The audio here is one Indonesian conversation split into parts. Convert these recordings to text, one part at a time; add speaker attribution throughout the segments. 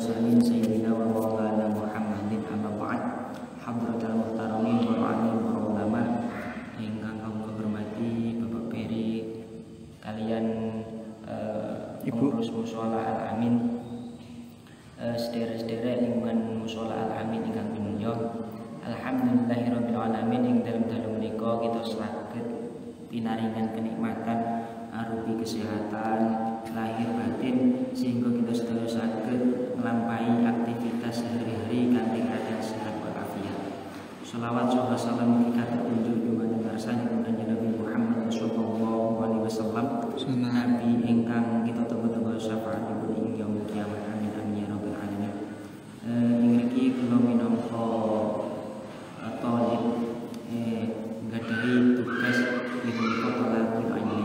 Speaker 1: mursalin sayyidina wa maulana Muhammadin amma ba'd. Hadratul muhtaramin wa alim wa ulama ingkang kula hormati Bapak Peri kalian pengurus mushola Al-Amin, sederek-sederek lingkungan mushola Al-Amin ingkang pinunjul. Alhamdulillahirabbil alamin ing dalem-dalem menika kita saged pinaringan kenikmatan arupi kesehatan lahir batin sehingga kita sedaya saged nglampahi aktivitas sehari-hari kanthi keadaan sehat walafiat. Shalawat saha salam kita terkunjung dumateng ngarsanipun Kanjeng Nabi Muhammad sallallahu alaihi wasallam, nabi ingkang kita tunggu-tunggu syafaatipun ing yaumul kiamat. Amin amin ya rabbal alamin. Ngriki kula minangka thalib nggadahi tugas menika thalabul ilmi.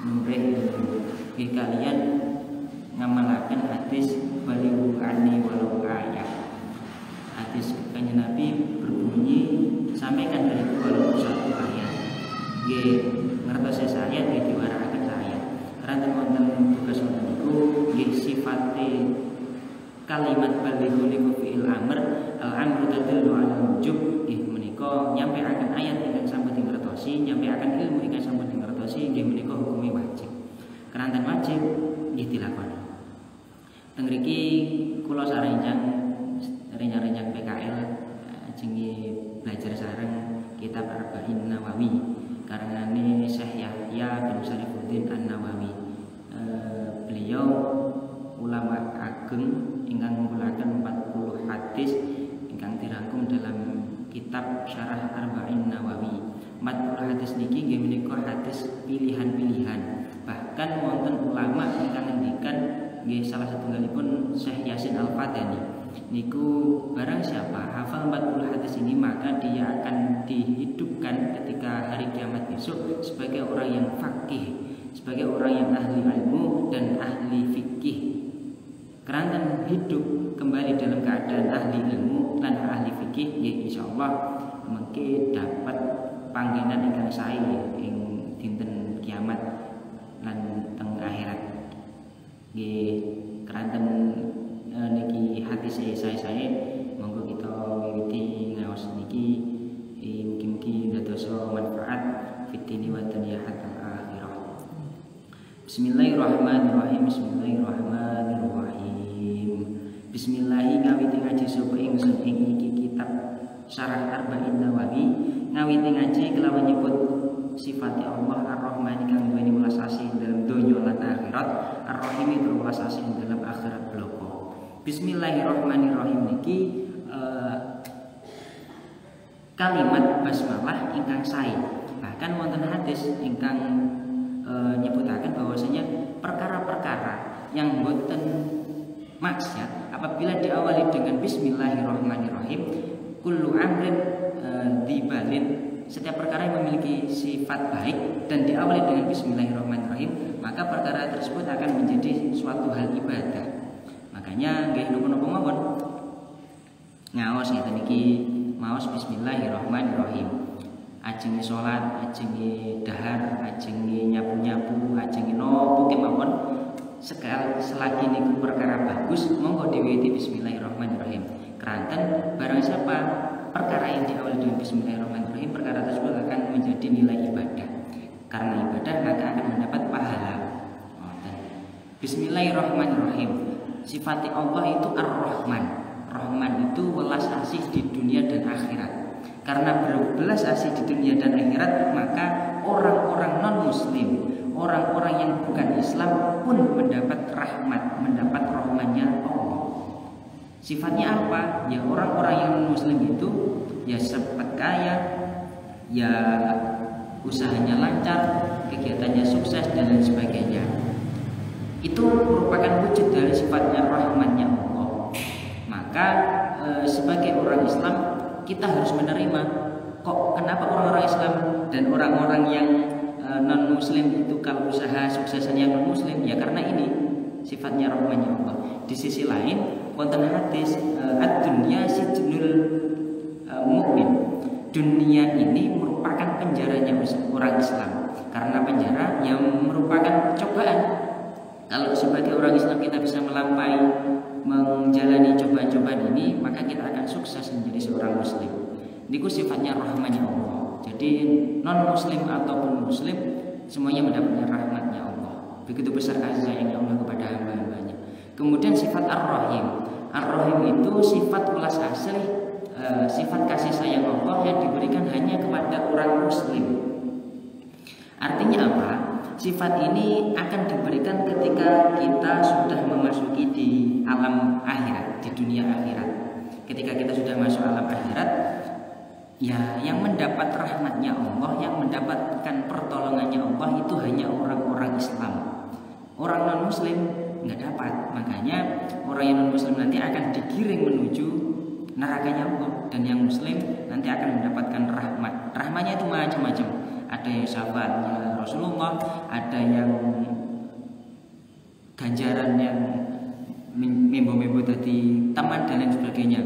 Speaker 1: Nurih kalian ngamalaken hadis balighu anni walau ayat. Hadis Kanjeng Nabi berbunyi, sampaikan dariku walau satu ayat. Nggih ngertos ayat nggih diwarakaken saya. Karena wonten tugas wonten niku nggih sifate kalimat balighu niku fi'il amr, al-amru tadullu 'ala wujub. Nggih menika nyampaikan ayat ingkang sampun dingertosi, nyampaikan ilmu ingkang sampun dingertosi, nggih menika hukume wajib. Keranten wajib nggih dilakoni. Teng mriki kula renyang PKL ajeng belajar sareng kitab Arba'in Nawawi karangane Syekh Yahya bin Syarifuddin An-Nawawi. Beliau ulama ageng ingkang ngumpulaken 40 hadis ingkang dirangkum dalam kitab Syarah Arba'in Nawawi. 40 hadis niki nggih menika hadis pilihan-pilihan. Bahkan wonten ulama ingkang ngendikan nggih salah satunggalipun Syekh Yasin Al-Fatani niku barang siapa hafal 40 hadis ini maka dia akan dihidupkan ketika hari kiamat besok sebagai orang yang faqih, sebagai orang yang ahli ilmu dan ahli fikih. Keranten hidup kembali dalam keadaan ahli ilmu dan ahli fikih, ya insyaallah mengke dapat panggenan ingkang sae ing dinten kiamat lan teng akhirat. Nggih keranten niki hati saya monggo kita wiwiti ngaos niki mugi-mugi dadosa manfaat fitini wa dunya hatta akhirah. Bismillahirrahmanirrahim. Bismillahi ngawiti ngaji sapa ingsun ing iki kitab Syarah Arba'in Nawawi, ngawiti ngaji kelawan nyebut sifat Allah Ar-Rahman kang duweni welas asih dalam donya lan akhirat, Ar-Rahim itu welas asih dalam akhirat bloko. Bismillahirrahmanirrahim niki kalimat basmalah ingkang sae. Bahkan wonten hadis ingkang nyebutaken bahwasanya perkara-perkara yang boten maksiat apabila diawali dengan bismillahirrahmanirrahim, kullu amrin dibalin, setiap perkara yang memiliki sifat baik dan diawali dengan bismillahirrahmanirrahim, maka perkara tersebut akan menjadi suatu hal ibadah. Makanya nggih napa-napa mawon ngaos ngeten iki maos bismillahirrahmanirrahim. Ajeng salat, ajeng dahar, ajeng nyapu-nyapu, ajeng nopo kemawon, selagi niku perkara bagus monggo diwiwiti bismillahirrahmanirrahim. Keranten barang siapa perkara yang diawali dengan bismillahirrahmanirrahim, perkara tersebut akan menjadi nilai ibadah. Karena ibadah maka akan mendapat pahala. Bismillahirrahmanirrahim. Sifat Allah itu Ar-Rahman. Rahman itu welas asih di dunia dan akhirat. Karena berbelas asih di dunia dan akhirat, maka orang-orang non-muslim, orang-orang yang bukan Islam pun mendapat rahmat, mendapat rahmannya Allah. Sifatnya apa? Ya orang-orang yang non-muslim itu ya sempat kaya, ya usahanya lancar, kegiatannya sukses dan lain sebagainya. Itu merupakan wujud dari sifatnya rahmannya Allah. Maka sebagai orang Islam kita harus menerima, kok kenapa orang-orang Islam dan orang-orang yang non muslim itu kalau usaha suksesnya non muslim, ya karena ini sifatnya rahmannya Allah. Di sisi lain wonten hadis ad-dunya sijnul mukmin. Dunia ini merupakan penjaranya orang Islam. Karena penjara yang merupakan cobaan. Kalau sebagai orang Islam kita bisa melampaui menjadi menjadi seorang muslim. Niku sifatnya rahmatnya Allah. Jadi non muslim ataupun muslim semuanya mendapatkan rahmatnya Allah. Begitu besar kasih sayangnya Allah kepada hamba-hambanya. Kemudian sifat ar-rahim. Ar-rahim itu sifat ulas asli sifat kasih sayang Allah yang diberikan hanya kepada orang muslim. Artinya apa? Sifat ini akan diberikan ketika kita sudah memasuki di alam akhirat, di dunia akhirat. Ketika kita sudah masuk alam akhirat, ya yang mendapat rahmatnya Allah, yang mendapatkan pertolongannya Allah itu hanya orang-orang Islam. Orang non-muslim nggak dapat. Makanya orang yang non-muslim nanti akan digiring menuju nerakanya Allah, dan yang muslim nanti akan mendapatkan rahmat. Rahmatnya itu macam-macam. Ada yang syafaatnya Rasulullah, ada yang ganjaran yang membo-membo tadi teman dan lain sebagainya.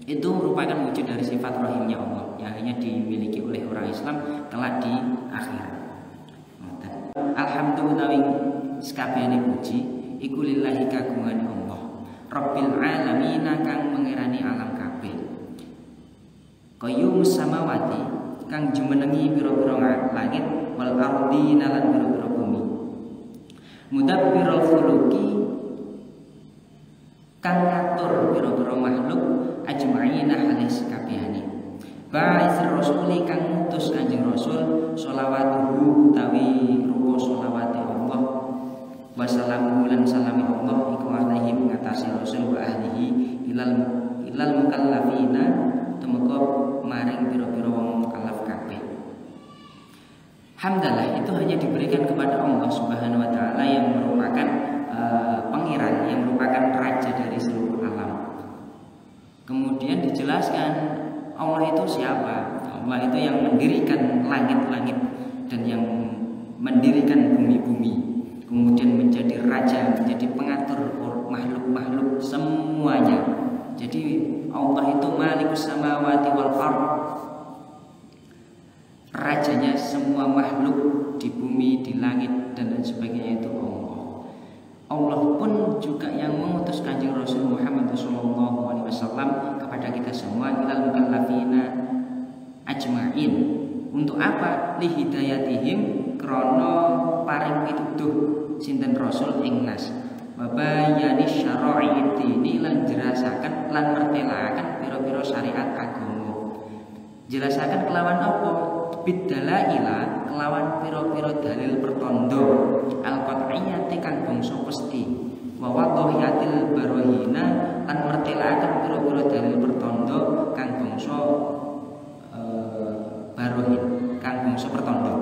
Speaker 1: Itu merupakan wujud dari sifat rahimnya Allah yang hanya dimiliki oleh orang Islam kelak di akhirat. Alhamdulillah sekabehane puji iku lillahi kagungane Allah Rabbil alamin kang mengerani alam kabeh. Qayyum samawati kang jumenengi pira-pira langit wal ardi lan pira-pira bumi. Mudabbirul khuluqi kang ngatur pira-pira makhluk ajma'ina halis kabehane. Ba'itsir rasuli kang ngutus Kanjeng Rasul sholawatuhu utawi rupa sholawate Allah wa salamuhu lan salami Allah iku alaihi mengatasi Rasul wa ahlihi ilal mukallafina temeka maring pira-pira wong mukallaf kabeh. Hamdalah itu hanya diberikan kepada Allah Subhanahu wa taala yang merupakan pangeran, yang merupakan raja dari seluruh alam. Kemudian dijelaskan Allah itu siapa? Allah itu yang mendirikan langit-langit dan yang mendirikan bumi-bumi. Kemudian menjadi raja, menjadi pengatur makhluk-makhluk semuanya. Jadi Allah itu Malikus samawati wal ardh. Rajanya semua makhluk di bumi, di langit dan lain sebagainya itu Allah. Allah pun juga yang mengutus Kanjeng Rasul Muhammad SAW kepada kita semua ilal mukallafina ajma'in. Untuk apa? Li hidayatihim krana paring pituduh sinten Rasul ing nas. Wa bayani syara'i dini lan jelasaken lan mertelaken pira-pira syariat agama. Jelasaken kelawan apa? Bidalaila kelawan pira-pira dalil pertondo al-qat'iyyati kang bangsa pesti wa wadhiyatil barahina lan mertelaken pira-pira dalil pertondo kang bangsa barohin kang bangsa pertondo.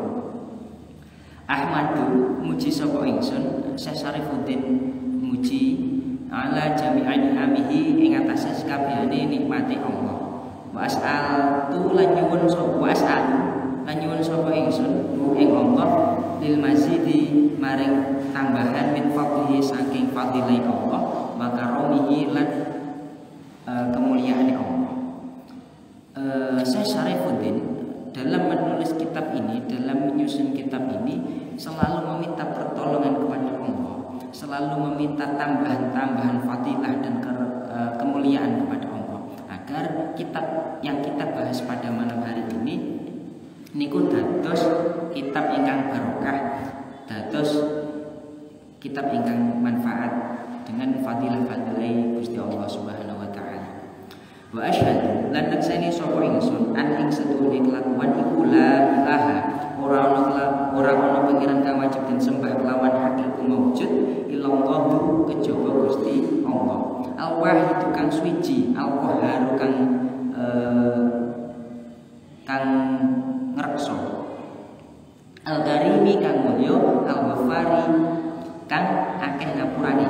Speaker 1: Ahmadu muji sapa ingsun Syekh Syarifuddin muji ala jami'an amihi ing atase sakabehane nikmate Allah. Wa as'al tu lan nyuwun sapa ingsun ing Allah lil mazidi maring tambahan min fadlihi saking fadilai Allah wa karomihi lan kemuliaan Allah. Syekh Syarifuddin dalam menulis kitab ini, dalam menyusun kitab ini selalu meminta pertolongan kepada Allah, selalu meminta tambahan-tambahan fadilah dan kemuliaan kepada Allah agar kitab yang kita bahas pada malam hari ini niku dados kitab ingkang barokah, dados kitab ingkang manfaat dengan fadilah-fadilah Gusti Allah Subhanahu wa taala. Wa asyhadu lan naksani sapa ingsun an ing sedune kelakuan iku la ilaha ora ana pangeran kang wajib den sembah kelawan hak iku maujud illallahu kejaba Gusti Allah. Al-Wahid kang suci, Al-Qahhar kang ngrekso, Al-Karimi kang mulya, Al-Ghaffari kang akeh ngapurane.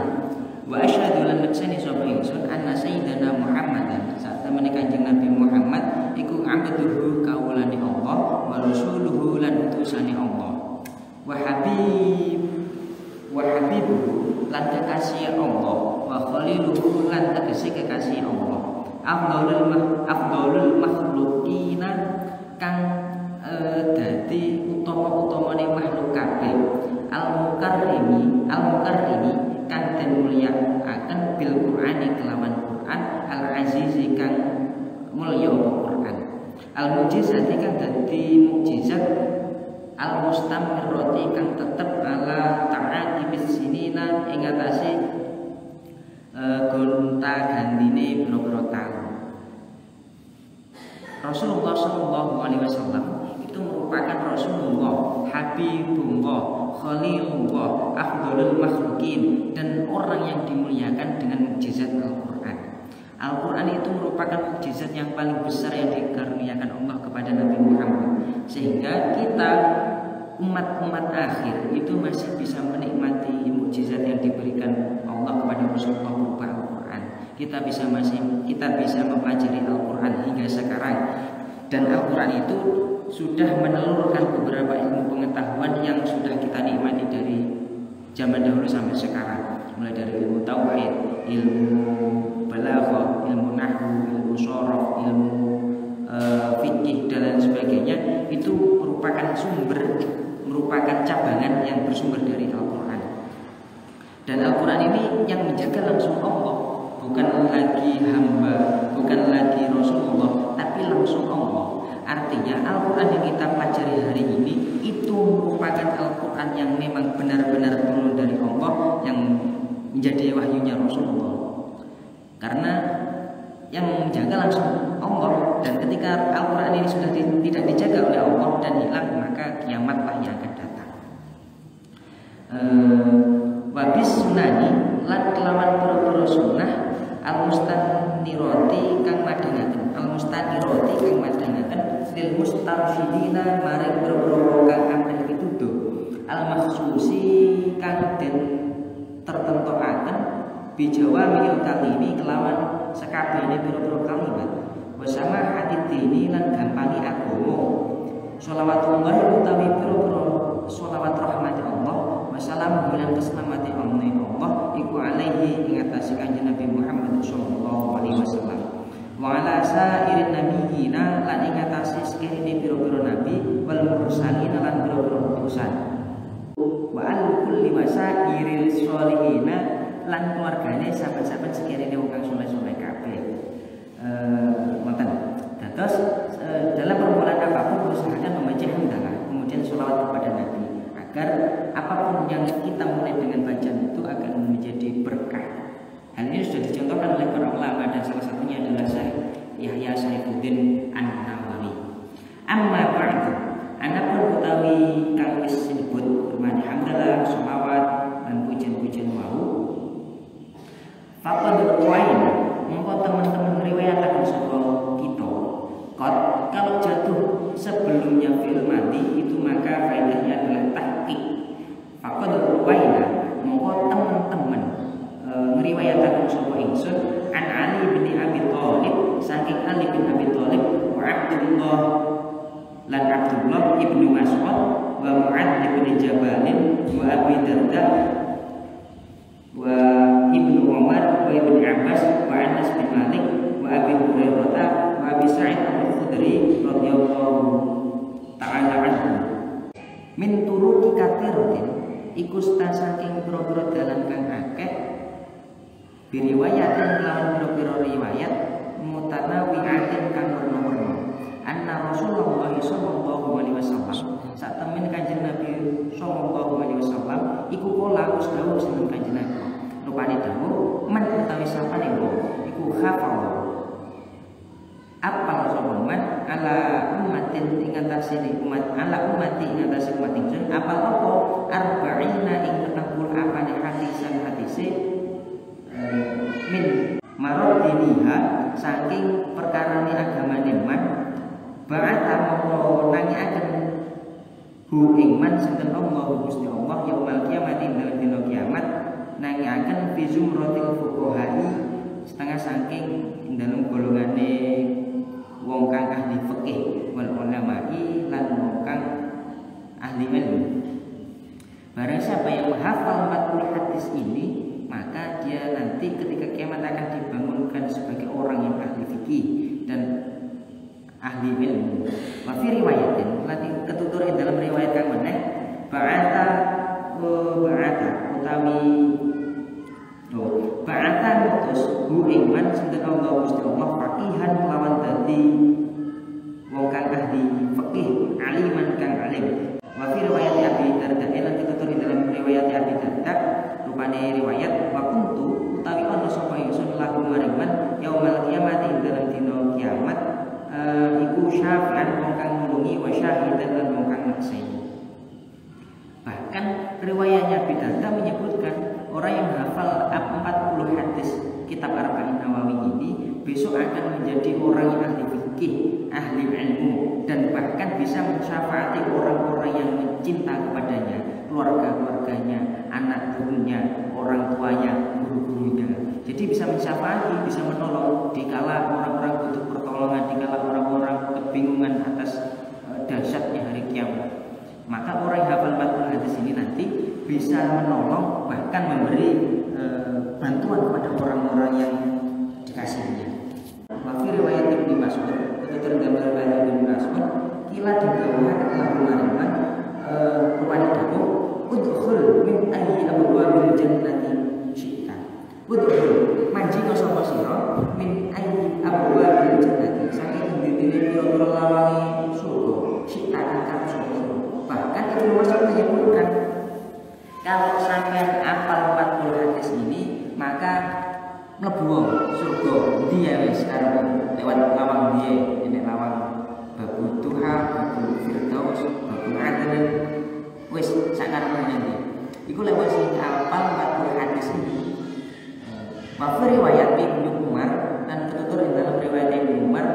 Speaker 1: Wa asyhadu lan naksani sapa ingsun anna sayyidana Muhammadan sak temene Kanjeng Nabi Muhammad iku abduhu kawulane Allah wa rasuluhu lan utusane Allah. Wa habibuhu lan kekasih Allah wa khaliluhu lan tegese kekasih Allah. Afdalul makhluqina kang dadi utama-utamane makhluk kabeh. Al-mukarrimi kang den mulyakaken bil Qur'ani kelawan Qur'an al-azizi kang al mukjizat kang dadi mukjizat al mustamirrati kang tetep ala ta'ati bisinina ing atase gonta-gantine pira-pira taun. Rasulullah sallallahu alaihi wasallam itu merupakan Rasulullah, Habibullah, Khalilullah, afdhalul makhlukin, dan orang yang dimuliakan dengan mukjizat Al-Qur'an. Al-Qur'an itu merupakan mukjizat yang paling besar yang dikaruniakan Allah kepada Nabi Muhammad, sehingga kita umat-umat akhir itu masih bisa menikmati mukjizat yang diberikan Allah kepada Rasulullah berupa Al-Qur'an. Kita bisa mempelajari Al-Qur'an hingga sekarang, dan Al-Qur'an itu sudah menelurkan beberapa ilmu pengetahuan yang sudah kita nikmati dari zaman dahulu sampai sekarang, mulai dari ilmu tauhid, ilmu balaghah, ilmu nahwu, ilmu sharaf, ilmu fikih dan lain sebagainya. Itu merupakan cabangan yang bersumber dari Al-Qur'an. Dan Al-Qur'an ini yang menjaga langsung Allah, bukan lagi hamba, bukan lagi Rasulullah, tapi langsung Allah. Artinya Al-Qur'an yang kita pelajari hari ini itu merupakan Al-Qur'an yang memang benar-benar turun dari Allah, yang menjadi wahyunya Rasulullah. Karena yang menjaga langsung Allah, dan ketika Al-Qur'an ini sudah tidak dijaga oleh Allah dan hilang, maka kiamatlah yang akan datang. Wabis sunani lan kelawan pira-pira sunnah al-mustanirati kang madangaken lil mustarsyidina maring pira-pira kang amrih pituduh al-makhsusi kang den tertentokaken bijawamil kalimi kelawan sekabehane pira-pira kalimat wasama hadidini lan gampangi agama sholawatullah utawi pira-pira sholawat rahmati Allah wassalamu lan keselamati Allah iku alaihi ing atase Kanjeng Nabi Muhammad sallallahu alaihi wasallam wa ala sairin nabiyina lan ing atase sekirine pira-pira nabi wal mursalin lan pira-pira utusan wa al kulli wasairil sholihina lan keluargane sahabat-sahabat sekirine wong kang saleh-saleh kabeh. Ngoten. Dados dalam perbuatan apapun usahakan membaca hamdalah, kemudian sholawat kepada Nabi, agar apapun yang kita mulai dengan bacaan itu akan menjadi berkah. Hal ini sudah dicontohkan oleh para ulama, dan salah satunya adalah Syekh Yahya Saifuddin An-Nawawi. Amma ba'du, anapun utawi kang wis disebut bermani hamdalah, sholawat dan pujian-pujian wau. Faqad ruwaina, mongko teman-teman riwayataken sapa kita. Kalau jatuh sebelumnya fi'il madhi itu maka faedahnya adalah tahqiq. Faqad ruwaina, mongko teman-teman ngriwayataken sapa ingsun an Ali bin Abi Thalib saking Ali bin Abi Thalib wa Abdullah lan Abdullah ibnu Mas'ud wa Mu'adz bin Jabal wa Abi Darda wa Ibnu Umar wa Ibnu Abbas wa Anas bin Malik wa Abi Hurairah wa Abi Sa'id Al-Khudri radhiyallahu ta'ala anhu. Min turuqi katsiratin iku saking pira-pira dalan kang akeh biriwayatin kelawan pira-pira riwayat mutanawi'atin kang werna-werna anna Rasulullah sallallahu alaihi wasallam sak temen Kanjeng Nabi sallallahu alaihi wasallam iku kala wis dawuh sinten Kanjeng Nabi rupane dawuh man utawi sapane wong iku hafal apal sapa man ala ummatin ing atase umat ala ummati ing atase umat ingsun apal apa arba'ina ing 40 apane hadise min maradiniha saking perkarane agamane man ba'ata mongko nangiaken hu ing man sinten Allah Gusti Allah yaumul kiamat ing dalem dina kiamat nangiaken fi zumratil fuqaha setengah saking ing dalem golongane wong kang ahli fikih wal ulama'i lan wong kang ahli ilmu. Barang siapa yang menghafal 40 hadis ini, maka dia nanti ketika kiamat akan dibangunkan sebagai orang yang ahli fikih dan ahli ilmu. Wa fi riwayatin lan ketutur dalam riwayat kang meneh ba'ata mutus hu iman sinten Allah Gusti Allah faqihan lawan dadi wong kang ahli fikih, aliman kang alim. Wa fi riwayat Abi Darda lan ditutur dalam riwayat Abi Darda rupane riwayat wa kuntu utawi ana sapa ingsun lahu maringman yaumul kiamat ing dalam dina kiamat iku syafi'an wong kang nulungi wa syahidan lan wong kang nyakseni. Bahkan riwayatnya Abi Darda menyebutkan orang yang hafal 40 hadis kitab Arba'in Nawawi ini besok akan menjadi orang yang ahli fikih, ahli ilmu, dan bahkan bisa mensyafaati orang-orang yang mencinta kepadanya, keluarga-keluarganya, anak gurunya, orang tuanya, guru-gurunya. Jadi bisa mensyafaati, bisa menolong dikala orang-orang butuh pertolongan, dikala orang-orang kebingungan atas dahsyatnya hari kiamat. Maka orang yang hafal 40 hadis ini nanti bisa menolong, bahkan memberi bantuan kepada orang-orang yang dikasihnya. Maka riwayat Ibnu Mas'ud, betul dalam riwayat Ibnu Mas'ud, kila digawah lahu maringman rupane dawuh udkhul min ayyi abwabil jannati syi'ta. Udkhul manjing sapa sira min ayyi abwabil jannati saking dene pira-pira lawange surga syi'ta kang sapa. Bahkan Ibnu Mas'ud menyebutkan kalau sampai apal 40 hadis ini maka mlebu surga dia wis sekarang lewat lawang dia ini lawang babu tuha, babu firdaus, babu adil wis sakarepnya nanti iku lewat sing apal 40 hadis ini. Wa riwayat Ibnu Umar dan tertutur dalam riwayat Ibnu Umar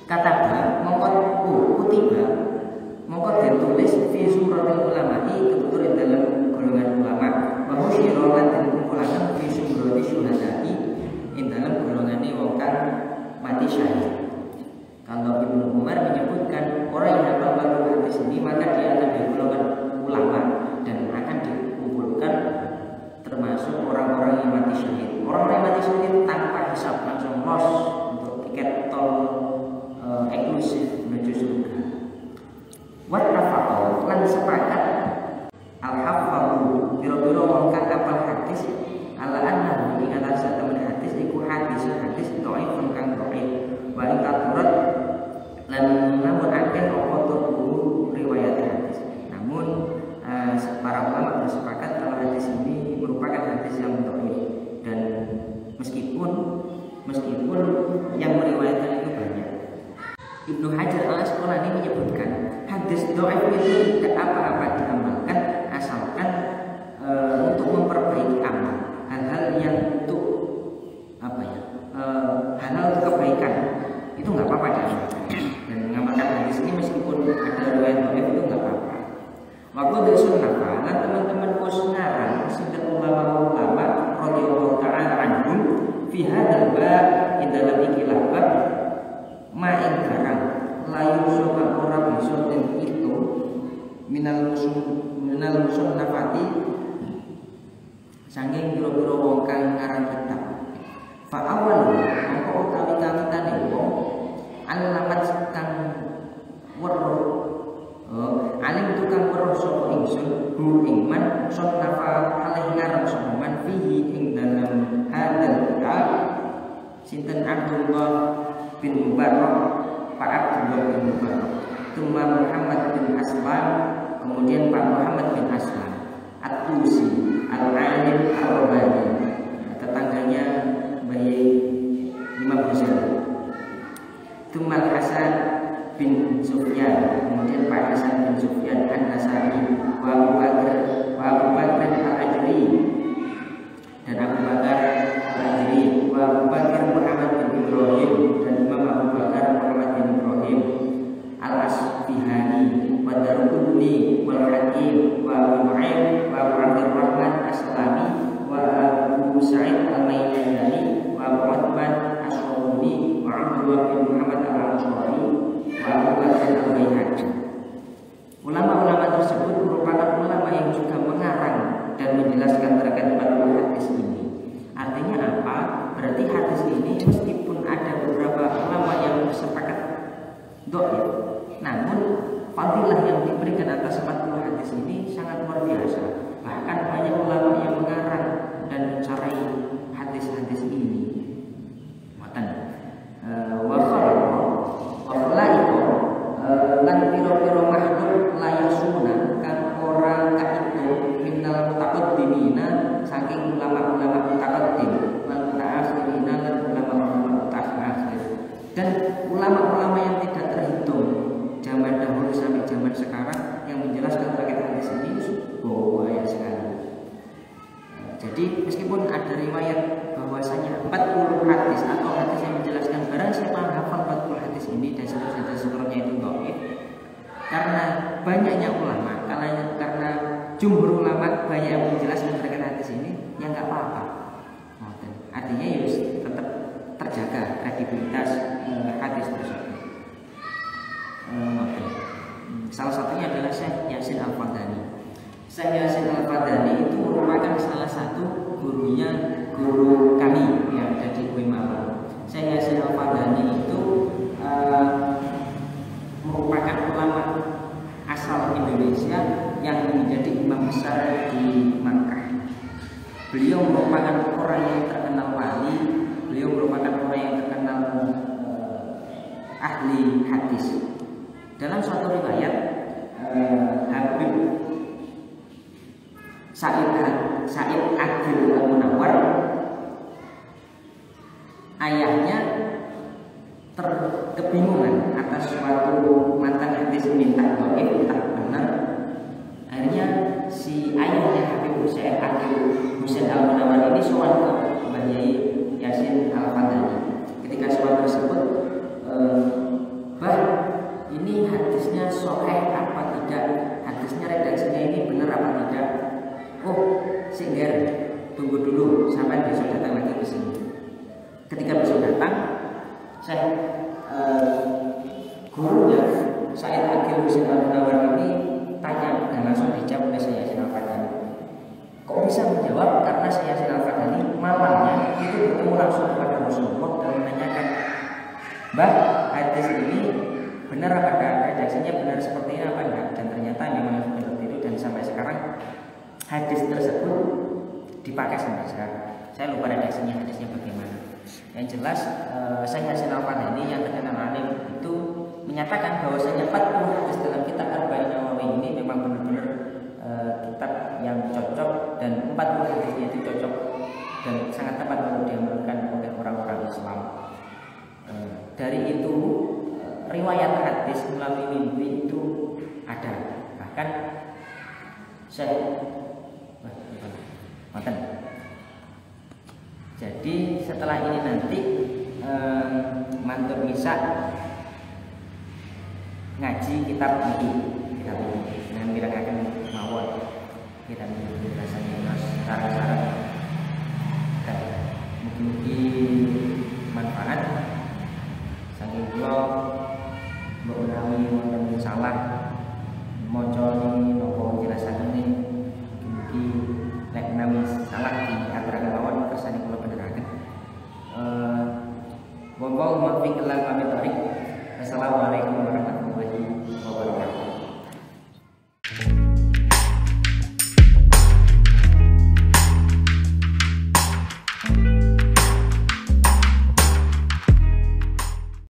Speaker 1: kata mongko kutiba mongko ditulis fi suratul ulama'i ketutur dalam golongan ulama bahwa syirolan dan kumpulakan fi suratul syuhada'i in dalam golongannya wong kang mati syahid. Kalau Ibnu Umar menyebutkan orang yang hafal 40 hadis ini maka dia akan di golongan ulama dan akan dikumpulkan termasuk orang-orang yang mati syahid. Orang-orang yang mati syahid tanpa hisab langsung los untuk tiket tol eksklusif menuju surga. Wattafaqu lan sepakat al-hafazu biro-biro wong kang hafal hadis ala anna ing atas temen hadis iku hadis dhaif kang dhaif wa ing katurat lan namun akeh apa turku riwayat hadis. Namun para ulama bersepakat kalau hadis ini merupakan hadis yang dhaif dan meskipun yang meriwayatkan itu banyak. Ibnu Hajar al-Asqalani menyebutkan hadis dhaif itu tidak apa-apa diamalkan asalkan untuk memperbaiki amal, hal-hal yang untuk hal-hal kebaikan itu nggak apa-apa diamalkan. Dan mengamalkan hadis ini meskipun ada riwayat dhaif itu nggak apa-apa. Waktu dari sunnah dan teman-teman kusnara sinten ulama-ulama radhiyallahu ta'ala anhum fi hadzal bab dalam ikilah bab ma'in barang layu sopa orang bisotin itu minal musun nafati sanging biro-biro wong kang ngarang kitab fa'awal mongko utawi kawitane wong alamat kang weruh alim tukang weruh sapa ingsun hu ingman son nafa alih ngarang sapa man fihi ing dalam hadal kitab sinten Abdullah bin Mubarak, Pak Abdullah bin Mubarak, Tumma Muhammad bin Aslam, kemudian Pak Muhammad bin Aslam, At-Tusi, Al-Alim Ar-Rabani, tetangganya bayi Imam Ghazali, Tumma Hasan bin Sufyan, kemudian Pak Hasan bin Sufyan An-Nasai, wa Abu Bakar Al-Ajri, dan Abu Bakar Al-Ajri, wa Abu Bakar Muhammad bin Ibrahim, dan Imam Abu Bakar Muhammad bin Ibrahim Al-Asfihani, wa Daruqutni, wal Hakim, wa Abu Nu'aim, wa Abu Abdurrahman As-Salami, wa Abu Sa'id Al-Mailani, wa Abu Uthman As-Sulami, wa Abdullah bin Muhammad Al-Ansari, wa Abu Bakar Al-Baihaqi. Ulama-ulama tersebut merupakan ulama yang juga mengarang dan menjelaskan terkait 40 hadis ini. Artinya apa? Berarti hadis ini meskipun ada beberapa ulama yang sepakat dhaif, namun fadilah yang diberikan atas 40 hadis ini sangat luar biasa. Bahkan banyak ulama yang mengarang dan mencari hadis-hadis ini. Matan wa khalaqa ini dan seterusnya itu dhaif. Karena banyaknya ulama, karena jumhur ulama banyak yang menjelaskan terkait hadis ini, ya nggak apa-apa. Artinya ya tetap terjaga kredibilitas hadis tersebut. Salah satunya adalah Syekh Yasin Al-Fadhani. Syekh Yasin Al-Fadhani itu merupakan salah satu guru kami yang ada di UIN Malang. Syekh Yasin Al-Fadhani itu merupakan ulama asal Indonesia yang menjadi imam besar di Makkah. Beliau merupakan orang yang terkenal wali, beliau merupakan orang yang terkenal ahli hadis. Dalam suatu riwayat Habib Sa'id Agil Al-Munawwar, ayahnya kebingungan atas suatu matan hadis minta dhaif entah benar. Akhirnya si ayahnya Habib Sa'id Agil Al-Munawwar ini soal ke Mbah Yai Yasin Al-Fadhani. Ketika soal tersebut, Bah, ini hadisnya sahih apa tidak? Hadisnya redaksinya ini benar apa tidak? Oh, singger, tunggu dulu sampai besok datang lagi ke sini. Ketika besok datang, saya gurunya Sa'id Agil Al-Munawwar ini tanya dan langsung dijawab oleh Syekh Yasin Al-Fadhani. Kok bisa menjawab? Karena Syekh Yasin Al-Fadhani malamnya itu bertemu langsung kepada Rasulullah dan menanyakan, Mbah, hadis ini benar apakah redaksinya benar seperti ini apa enggak? Dan ternyata memang seperti itu, dan sampai sekarang hadis tersebut dipakai sampai sekarang. Saya lupa redaksinya hadisnya bagaimana. Yang jelas Syekh Yasin Al-Fadhani yang terkenal alim itu menyatakan bahwasanya 40 hadis dalam kitab Arba'in Nawawi ini memang benar-benar kitab yang cocok, dan 40 hadisnya itu cocok dan sangat tepat untuk diamalkan oleh orang-orang Islam. Dari itu riwayat hadis melalui mimpi itu ada. Bahkan jadi setelah ini nanti mantur misa ngaji kitab ini dengan mirangaken mawon kita penjelasannya mas sarang-sarang mungkin manfaat saking kula mbok menawi wonten salah maca